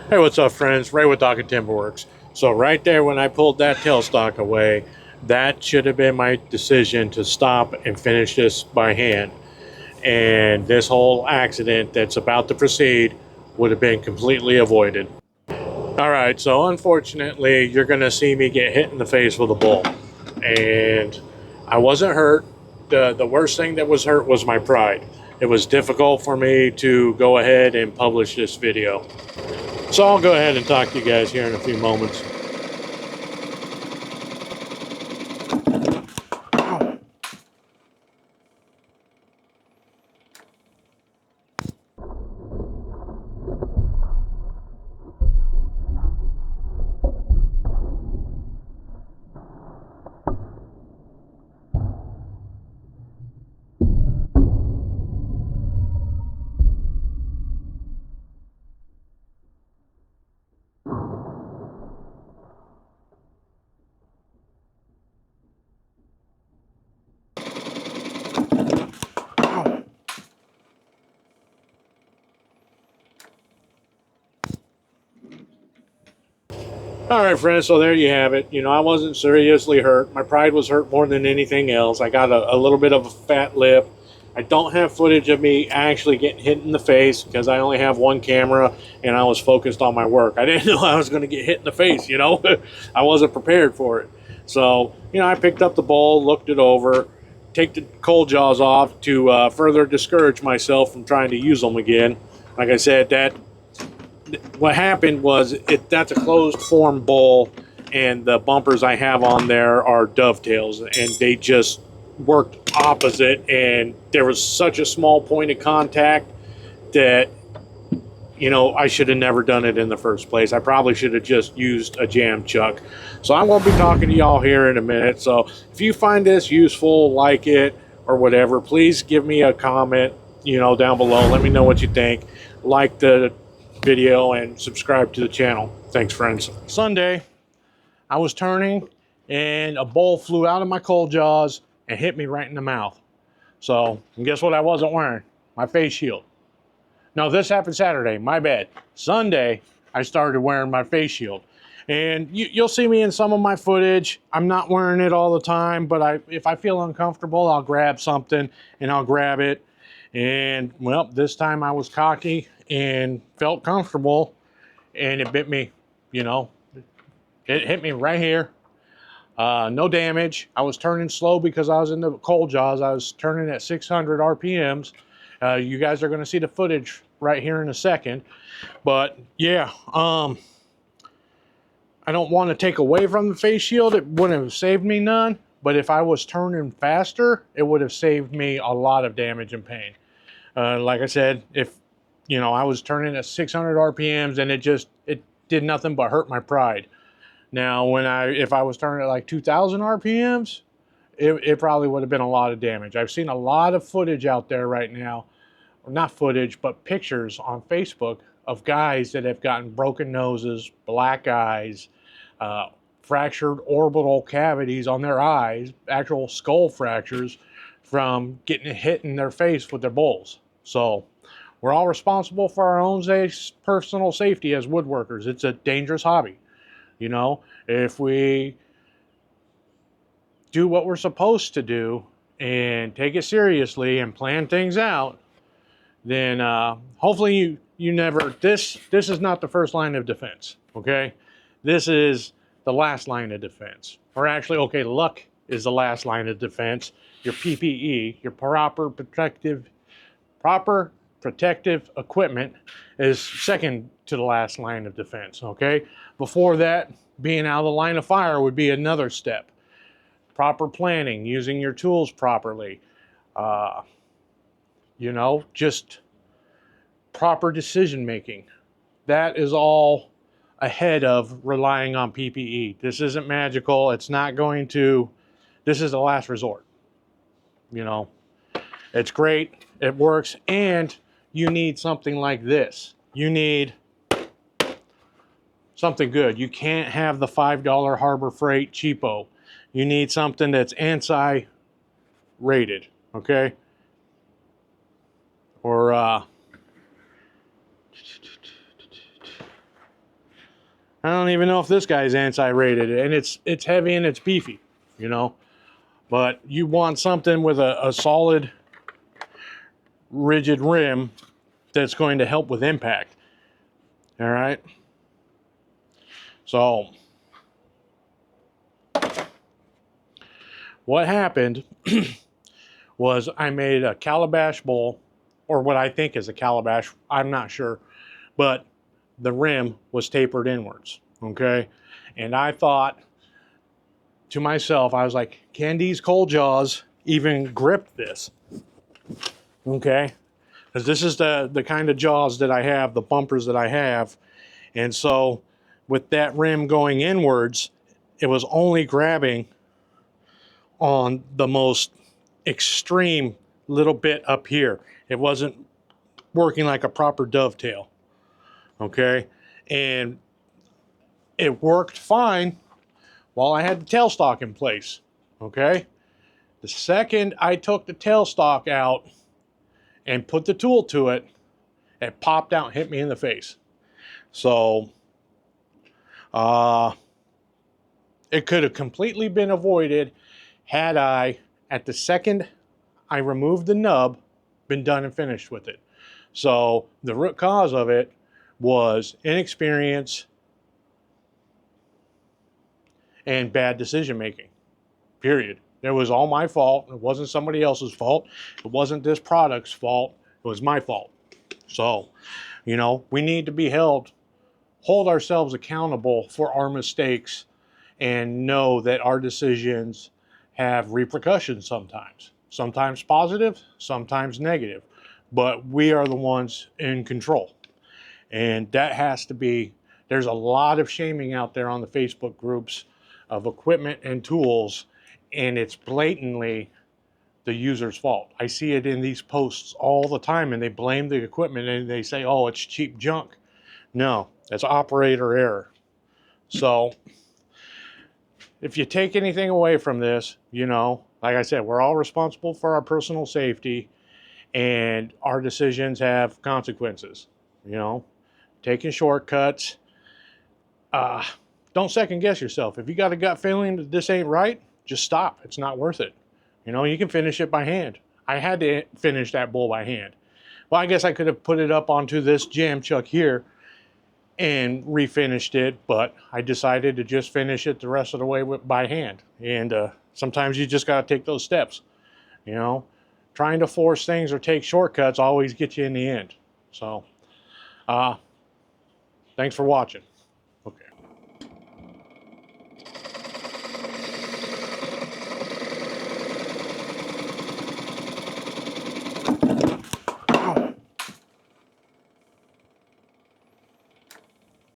Hey, what's up, friends? Ray with Dock and Timber Works. So right there, when I pulled that tailstock away, that should have been my decision to stop and finish this by hand. And this whole accident that's about to proceed would have been completely avoided. All right, so unfortunately, you're going to see me get hit in the face with a bowl. And I wasn't hurt. The worst thing that was hurt was my pride. It was difficult for me to go ahead and publish this video. So I'll go ahead and talk to you guys here in a few moments. All right, friends, so there you have it. You know, I wasn't seriously hurt. My pride was hurt more than anything else. I got a little bit of a fat lip. I don't have footage of me actually getting hit in the face because I only have one camera and I was focused on my work. I didn't know I was going to get hit in the face, you know. I wasn't prepared for it. So, you know, I picked up the bowl, looked it over, take the cold jaws off to further discourage myself from trying to use them again. Like I said, what happened was that's a closed form bowl, and the bumpers I have on there are dovetails, and they just worked opposite, and there was such a small point of contact that, you know, I should have never done it in the first place. I probably should have just used a jam chuck. So I won't be talking to y'all here in a minute. So if you find this useful, like it or whatever, please give me a comment, you know, down below. Let me know what you think. Like the video and subscribe to the channel. Thanks, friends. Sunday, I was turning and a bowl flew out of my cold jaws and hit me right in the mouth. So, and guess what I wasn't wearing? My face shield. No, this happened Saturday, my bad. Sunday, I started wearing my face shield. And you'll see me in some of my footage. I'm not wearing it all the time, but if I feel uncomfortable, I'll grab something and I'll grab it. And well, this time I was cocky and felt comfortable, and it bit me, you know. It hit me right here. No damage. I was turning slow because I was in the cold jaws. I was turning at 600 RPMs. You guys are going to see the footage right here in a second. But yeah, I don't want to take away from the face shield. It wouldn't have saved me none. But if I was turning faster, it would have saved me a lot of damage and pain. Like I said, if you know, I was turning at 600 RPMs and it did nothing but hurt my pride. Now, if I was turning at like 2000 RPMs, it probably would have been a lot of damage. I've seen a lot of footage out there right now, or not footage, but pictures on Facebook of guys that have gotten broken noses, black eyes, fractured orbital cavities on their eyes, actual skull fractures from getting hit in their face with their bowls. So we're all responsible for our own personal safety as woodworkers. It's a dangerous hobby. You know, if we do what we're supposed to do and take it seriously and plan things out, then hopefully you never, this is not the first line of defense, okay? This is the last line of defense. Or actually, okay, luck is the last line of defense. Your PPE, your proper protective equipment is second to the last line of defense, okay? Before that, being out of the line of fire would be another step. Proper planning, using your tools properly, you know, just proper decision making. That is all ahead of relying on PPE. This isn't magical. It's not going to, this is the last resort. You know, it's great, it works, and you need something like this. You need something good. You can't have the $5 Harbor Freight cheapo. You need something that's ANSI rated, okay? Or don't even know if this guy's anti-rated, and it's heavy and it's beefy, you know. But you want something with a solid, rigid rim that's going to help with impact. All right. So what happened was I made a calabash bowl, or what I think is a calabash. I'm not sure, but the rim was tapered inwards. Okay. And I thought to myself, I was like, can these cold jaws even grip this? Okay. Because this is the kind of jaws that I have, the bumpers that I have. And so with that rim going inwards, it was only grabbing on the most extreme little bit up here. It wasn't working like a proper dovetail. Okay. And it worked fine while I had the tailstock in place. Okay. The second I took the tailstock out and put the tool to it, it popped out and hit me in the face. So it could have completely been avoided had I, at the second I removed the nub, been done and finished with it. So the root cause of it was inexperience and bad decision making, period. It was all my fault. It wasn't somebody else's fault. It wasn't this product's fault. It was my fault. So, you know, we need to be hold ourselves accountable for our mistakes and know that our decisions have repercussions sometimes. Sometimes positive, sometimes negative. But we are the ones in control. And that has to be, there's a lot of shaming out there on the Facebook groups of equipment and tools, and it's blatantly the user's fault. I see it in these posts all the time, and they blame the equipment and they say, oh, it's cheap junk. No, it's operator error. So if you take anything away from this, you know, like I said, we're all responsible for our personal safety, and our decisions have consequences. You know, taking shortcuts. Don't second guess yourself. If you got a gut feeling that this ain't right, just stop. It's not worth it. You know, you can finish it by hand. I had to finish that bowl by hand. Well, I guess I could have put it up onto this jam chuck here and refinished it, but I decided to just finish it the rest of the way by hand. And sometimes you just got to take those steps. You know, trying to force things or take shortcuts always gets you in the end. So, thanks for watching.